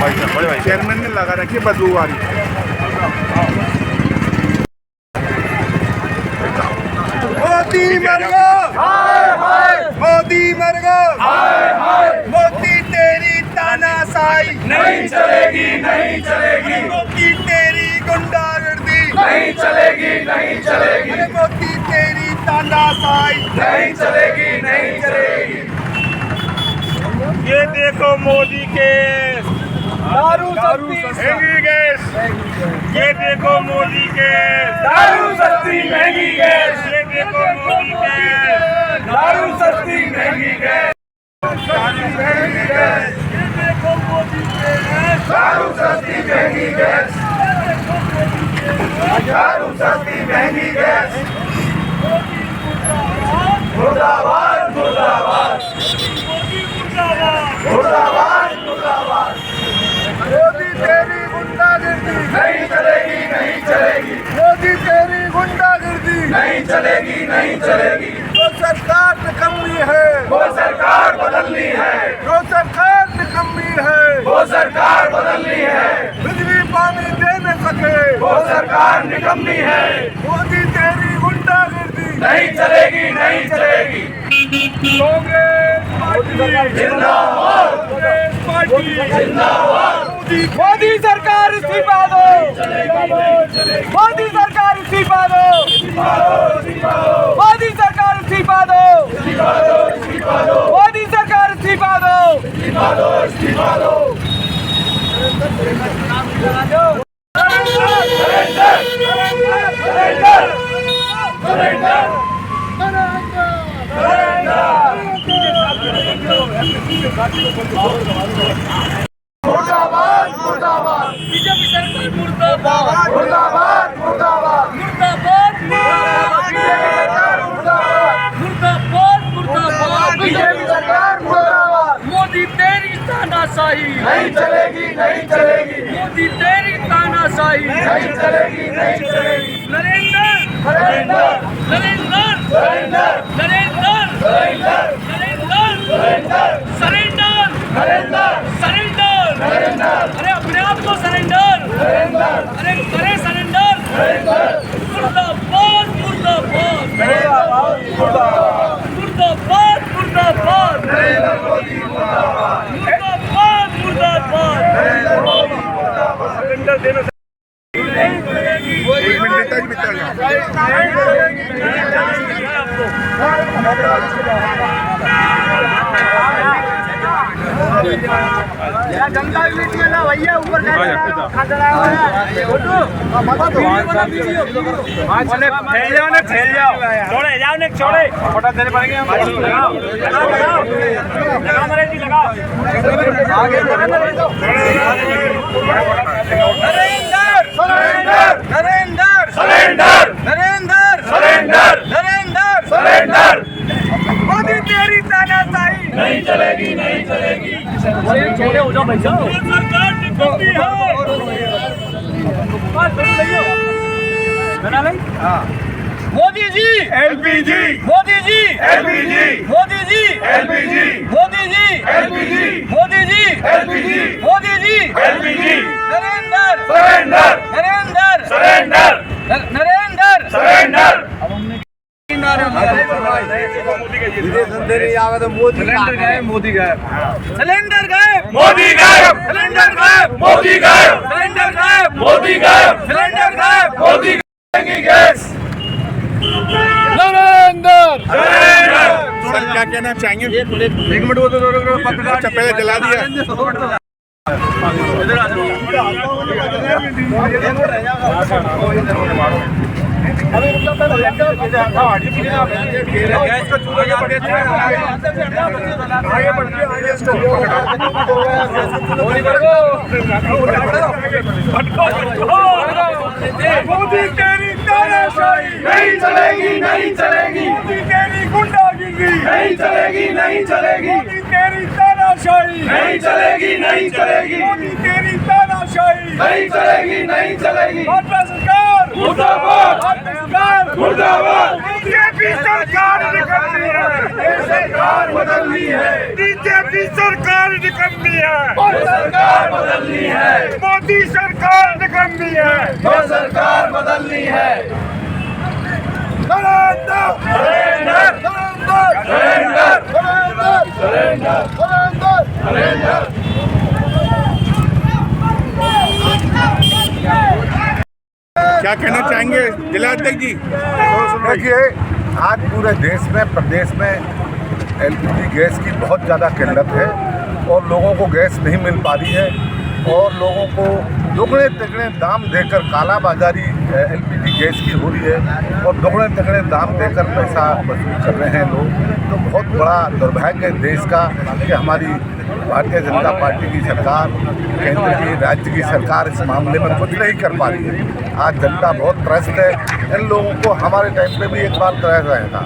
Chairman ने लगा रखी बदबू वाली। मोदी मर गया, मोदी मर गया, मोदी तेरी तानाशाही नहीं चलेगी, नहीं चलेगी, मोदी तेरी गुंडागर्दी नहीं चलेगी, नहीं चलेगी, मोदी तेरी तानाशाही नहीं चलेगी, नहीं चलेगी। ये देखो मोदी के दारू सस्ती महंगी गैस, ये देखो मोदी के दारू सस्ती महंगी गैस, ये देखो मोदी के दारू सस्ती महंगी गैस, महंगी गैस, ये देखो मोदी के दारू सस्ती महंगी गैस, दारू सस्ती महंगी गैस। मुर्दाबाद, मुर्दाबाद, मुर्दाबाद, मुर्दाबाद। मोदी तेरी गुंडागर्दी नहीं चलेगी, नहीं चलेगी, मोदी तेरी गुंडागर्दी नहीं चलेगी, नहीं चलेगी। जो सरकार निकम्मी है, वो सरकार बदलनी है, जो सरकार निकम्मी है, वो सरकार बदलनी है, बिजली पानी दे न सके, वो सरकार निकम्मी है। मोदी तेरी गुंडागर्दी नहीं चलेगी, नहीं चलेगी। कांग्रेस पार्टी जिंदाबाद, कांग्रेस पार्टी जिंदाबाद। मोदी सरकार इस्तीफा दो, मोदी सरकार इस्तीफा दो, मोदी सरकार इस्तीफा दो, मोदी सरकार इस्तीफा दो, इस्तीफा दो। मुर्दाबाद, मुर्दाबाद, बीजेपी सरकार मुर्दाबाद, मुर्दाबाद, मुर्दाबाद, मुर्दाबाद, बीजेपी सरकार मुर्दाबाद, मुर्दाबाद, मुर्दाबाद, बीजेपी सरकार मुर्दाबाद। मोदी तेरी तानाशाही नहीं चलेगी, नहीं चलेगी, मोदी तेरी तानाशाही नहीं चलेगी, नहीं चलेगी। Narendra surrender, Narendra surrender, Narendra surrender, Narendra surrender, surrender surrender, surrender surrender, अरे अपने आप को सरेंडर, सरेंडर, अरे करे सरेंडर। सरेंडर। मुर्दाबाद, मुर्दाबाद, मुर्दाबाद, मुर्दाबाद, मुर्दाबाद, मुर्दाबाद, नरेंद्र मोदी मुर्दाबाद, मुर्दाबाद, मुर्दाबाद। नरेंद्र मोदी मुर्दाबाद। गंगा बीच में ना भैया ऊपर फैल जाओ ने फैल जाओ छोड़े जाओ ने छोड़े फोटो देने पड़ेंगे हम लगाओ नरेंद्र जी लगाओ आगे Narendra surrender, Narendra surrender, Narendra surrender, Narendra surrender. Modi तेरी तानाशाही नहीं चलेगी, नहीं चलेगी। छोड़े हो जाओ भाई साहब सरकार निकम्मी है बना ले Modi ji LPG, Modi ji LPG, Modi ji LPG, Modi ji LPG, Modi ji LPG, Modi ji LPG. Narendra surrender, Narendra surrender, Narendra surrender. Modi गए मोदी गए सिलेंडर गए मोदी गायब, सिलेंडर गायब मोदी गायब, सिलेंडर गायब मोदी गायब, सिलेंडर गायब मोदी गायब। Gas Narendra surrender. सर क्या कहना चाहेंगे? एक मिनट वो तो अच्छा पहले जला दिया। मोदी तेरी तानाशाही नहीं चलेगी, नहीं चलेगी, मोदी तेरी गुंडागिरी नहीं चलेगी, नहीं चलेगी, मोदी तेरी तानाशाही नहीं चलेगी, नहीं चलेगी, मोदी तेरी तानाशाही नहीं चलेगी, नहीं चलेगी। भाजपा सरकार मुर्दाबाद, भाजपा सरकार मुर्दाबाद। मुर्दाबाद। बीजेपी सरकार निकलनी है, सरकार बदलनी है, बीजेपी सरकार निकलनी है, सरकार बदलनी है, मोदी सरकार निकलनी है, सरकार बदलनी है। क्या कहना चाहेंगे जिला अध्यक्ष जी? देखिए, आज पूरे देश में प्रदेश में एलपीजी गैस की बहुत ज़्यादा किल्लत है और लोगों को गैस नहीं मिल पा रही है और लोगों को दुगने तिगने दाम देकर काला बाजारी एलपीजी गैस की हो रही है और दुगने तिगने दाम देकर पैसा वसूल कर रहे हैं लोग। तो बहुत बड़ा दुर्भाग्य है देश का कि हमारी भारतीय जनता पार्टी की सरकार, केंद्र की, राज्य की सरकार इस मामले में कुछ नहीं कर पा रही है। आज जनता बहुत त्रस्त है। इन लोगों को हमारे टाइम पे भी एक बार त्रस्त रहेगा,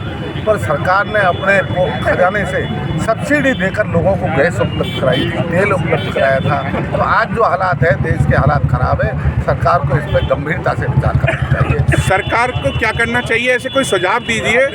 पर सरकार ने अपने खजाने से सब्सिडी देकर लोगों को गैस उपलब्ध कराई थी, तेल उपलब्ध कराया था। तो आज जो हालात है, देश के हालात खराब है, सरकार को इस पर गंभीरता से विचार करना चाहिए। सरकार को क्या करना चाहिए, ऐसे कोई सुझाव दीजिए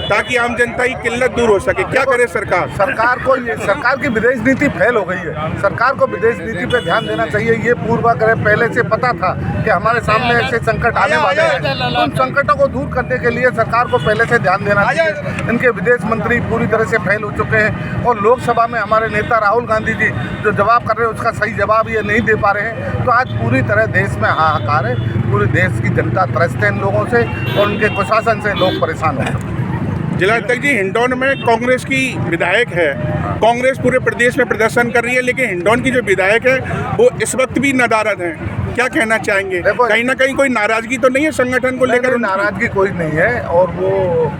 ताकि आम जनता की किल्लत दूर हो सके। क्या करे सरकार? सरकार की विदेश नीति फेल हो गई है। सरकार को विदेश नीति पे ध्यान देना चाहिए। ये पूर्वाग्रह पहले से पता था कि हमारे सामने ऐसे संकट आने वाले हैं। उन संकटों को दूर करने के लिए सरकार को पहले से ध्यान देना चाहिए। इनके विदेश मंत्री पूरी तरह से फेल हो चुके हैं और लोकसभा में हमारे नेता राहुल गांधी जी जो जवाब कर रहे हैं उसका सही जवाब ये नहीं दे पा रहे हैं। तो आज पूरी तरह देश में हाहाकार है। पूरे देश की जनता त्रस्त है इन लोगों से और उनके कुशासन से लोग परेशान हो चुके हैं। जिला अध्यक्ष जी, हिंडौन में कांग्रेस की विधायक है। कांग्रेस पूरे प्रदेश में प्रदर्शन कर रही है, लेकिन हिंडौन की जो विधायक है वो इस वक्त भी नदारद हैं। क्या कहना चाहेंगे? कहीं ना कहीं कोई नाराजगी तो नहीं है संगठन को लेकर? नाराजगी कोई नहीं है और वो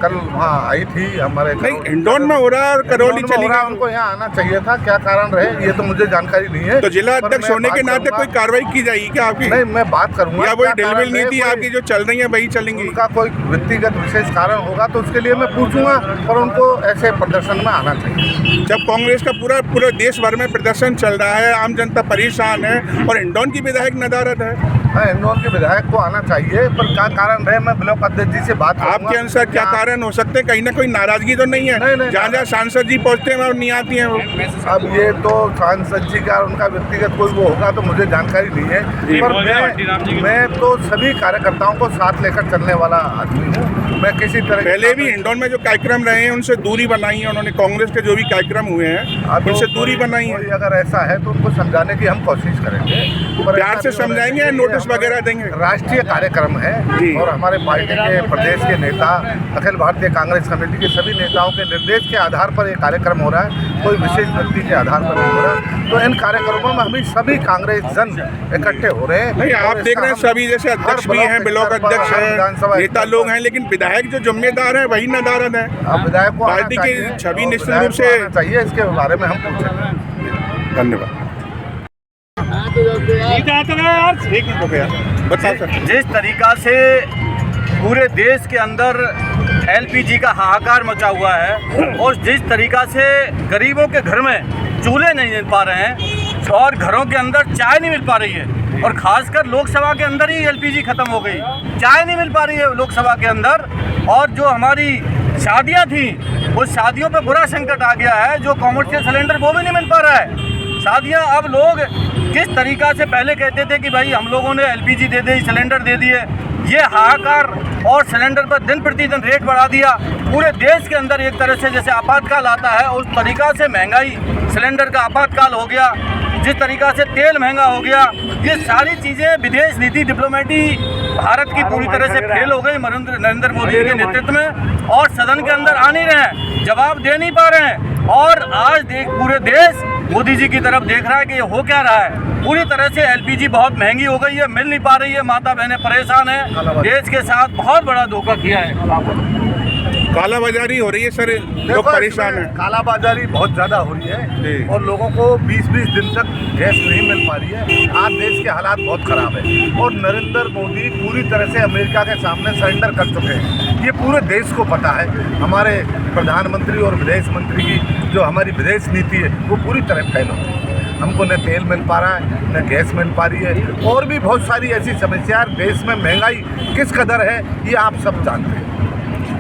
कल वहाँ आई थी हमारे। नहीं, हिंडौन में हो रहा है और करौली चली गई। उनको यहाँ आना चाहिए था, क्या कारण रहे ये तो मुझे जानकारी नहीं है। तो जिला अध्यक्ष होने के नाते कोई कार्रवाई की जाएगी क्या आपकी? नहीं, मैं बात करूँगा। या वही ढिलमिल नीति आपकी जो चल रही है वही चलेंगी? उनका कोई व्यक्तिगत विशेष कारण होगा तो उसके लिए मैं पूछूंगा, पर उनको ऐसे प्रदर्शन में आना चाहिए। जब कांग्रेस का पूरे देश भर में प्रदर्शन चल रहा है, आम जनता परेशान है और हिंडौन की विधायक नदारद है। हाँ, हिंडौन के विधायक को आना चाहिए, पर क्या कारण रहे मैं ब्लॉक अध्यक्ष जी से बात करूंगा। आपके अनुसार क्या कारण हो सकते हैं? कहीं ना कोई नाराजगी तो नहीं है? जहाँ जहाँ सांसद जी पहुँचते हैं और नहीं आती हैं वो। अब ये तो सांसद जी का उनका व्यक्तिगत कोई वो होगा तो मुझे जानकारी नहीं है, पर मैं तो सभी कार्यकर्ताओं को साथ लेकर चलने वाला आदमी हूँ। मैं किसी तरह पहले भी हिंडौन में जो कार्यक्रम रहे हैं उनसे दूरी बनाई है उन्होंने। कांग्रेस के जो भी कार्यक्रम हुए हैं उनसे दूरी बनाई है। अगर ऐसा है तो उनको समझाने की हम कोशिश करेंगे, प्यार से समझाएंगे या नोटिस वगैरह देंगे? राष्ट्रीय कार्यक्रम है और हमारे पार्टी के प्रदेश के नेता, अखिल भारतीय कांग्रेस कमेटी के सभी नेताओं के निर्देश के आधार पर ये कार्यक्रम हो रहा है, कोई विशेष व्यक्ति के आधार पर नहीं हो रहा। तो इन कार्यक्रमों में हम सभी कांग्रेस जन इकट्ठे हो रहे हैं। नहीं, आप देख रहे हैं सभी जैसे अध्यक्ष भी हैं, ब्लॉक अध्यक्ष हैं, नेता लोग हैं, लेकिन विधायक जो जिम्मेदार है वही नदारद है। विधायक को पार्टी की छवि निश्चित रूप से चाहिए, इसके बारे में हम पूछेंगे। धन्यवाद। बताओ सर। जिस तरीका से पूरे देश के अंदर एलपीजी का हाहाकार मचा हुआ है और जिस तरीका से गरीबों के घर में चूल्हे नहीं मिल पा रहे हैं और घरों के अंदर चाय नहीं मिल पा रही है, और खासकर लोकसभा के अंदर ही एलपीजी खत्म हो गई, चाय नहीं मिल पा रही है लोकसभा के अंदर। और जो हमारी शादियां थी उस शादियों पे बुरा संकट आ गया है, जो कॉमर्शियल सिलेंडर वो भी नहीं मिल पा रहा है। शादियां अब लोग किस तरीका से पहले कहते थे कि भाई हम लोगों ने एलपीजी दे दी, सिलेंडर दे दिए, ये हाहाकार और सिलेंडर पर दिन प्रतिदिन रेट बढ़ा दिया। पूरे देश के अंदर एक तरह से जैसे आपातकाल आता है उस तरीका से महंगाई, सिलेंडर का आपातकाल हो गया, जिस तरीका से तेल महंगा हो गया, ये सारी चीज़ें विदेश नीति डिप्लोमेटी भारत की पूरी तरह से फेल हो गई नरेंद्र मोदी के नेतृत्व में, और सदन के अंदर आ नहीं रहे हैं, जवाब दे नहीं पा रहे हैं। और आज पूरे देश मोदी जी की तरफ देख रहा है कि ये हो क्या रहा है। पूरी तरह से एलपीजी बहुत महंगी हो गई है, मिल नहीं पा रही है, माता बहनें परेशान हैं, देश के साथ बहुत बड़ा धोखा किया है। कालाबाजारी हो रही है सर, लोग परेशान हैं। कालाबाजारी बहुत ज़्यादा हो रही है और लोगों को 20-20 दिन तक गैस नहीं मिल पा रही है। आज देश के हालात बहुत ख़राब है और नरेंद्र मोदी पूरी तरह से अमेरिका के सामने सरेंडर कर चुके हैं। ये पूरे देश को पता है। हमारे प्रधानमंत्री और विदेश मंत्री की जो हमारी विदेश नीति है वो पूरी तरह फेल हो गई। हमको न तेल मिल पा रहा है, न गैस मिल पा रही है, और भी बहुत सारी ऐसी समस्या। देश में महंगाई किस कदर है ये आप सब जानते हैं।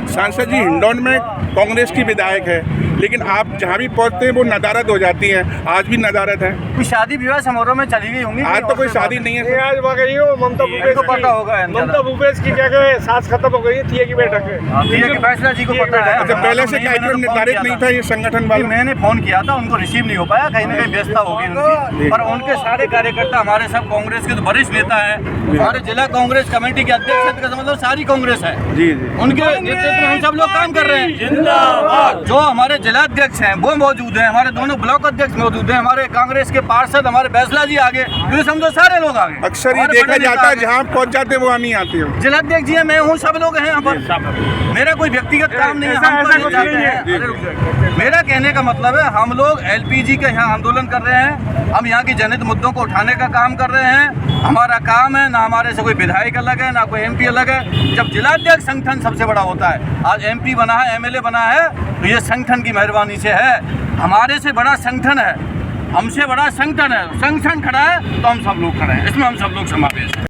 सांसद जी हिंडौन में कांग्रेस की विधायक है, लेकिन आप जहाँ भी पहुँचते हैं वो नदारद हो जाती हैं। आज भी नदारद है। कोई शादी विवाह समारोह में चली गई होंगी? आज तो कोई शादी नहीं है। आज गई हो ममता भूपेश को पता होगा की, ममता भूपेश की क्या कहे सांस खत्म हो गई है, तिये की बैठक है। तिये की फैसला जी को पता है। अच्छा, पहले से कार्यक्रम निर्धारित नहीं था ये संगठन वाले? मैंने फोन किया था, उनको रिसीव नहीं हो पाया, कहीं ना कहीं व्यस्तता होगी उनकी। पर उनके सारे कार्यकर्ता हमारे सब कांग्रेस के तो वरिष्ठ नेता हैं, हमारे जिला कांग्रेस कमेटी के अध्यक्ष हैं, तो मतलब सारी कांग्रेस है जी जी। उनके नेतृत्व में हम सब लोग काम कर रहे हैं। जिंदाबाद। जो हमारे जिलाध्यक्ष हैं वो मौजूद हैं, हमारे दोनों ब्लॉक अध्यक्ष मौजूद हैं, हमारे कांग्रेस के पार्षद हमारे फैसला जी आगे, तो समझो सारे लोग आगे। अक्सर ये देखा जाता है जहाँ पहुँच जाते हैं वो हम ही आते हो। जिलाध्यक्ष जी हैं, मैं हूँ, सब लोग हैं यहाँ पर। मेरा कोई व्यक्तिगत काम नहीं है, हम तो ये चाहते हैं। मेरा कहने का मतलब है हम लोग एलपीजी के यहाँ आंदोलन कर रहे हैं, हम यहाँ की जनहित मुद्दों को उठाने का काम कर रहे हैं। हमारा काम है, ना हमारे से कोई विधायक अलग है, ना कोई एमपी अलग है। जब जिलाध्यक्ष संगठन सबसे बड़ा होता है, आज एमपी बना है, एमएलए बना है, तो ये संगठन की मेहरबानी से है। हमारे से बड़ा संगठन है, हमसे बड़ा संगठन है, संगठन खड़ा है तो हम सब लोग खड़े हैं, इसमें हम सब लोग समावेश हैं।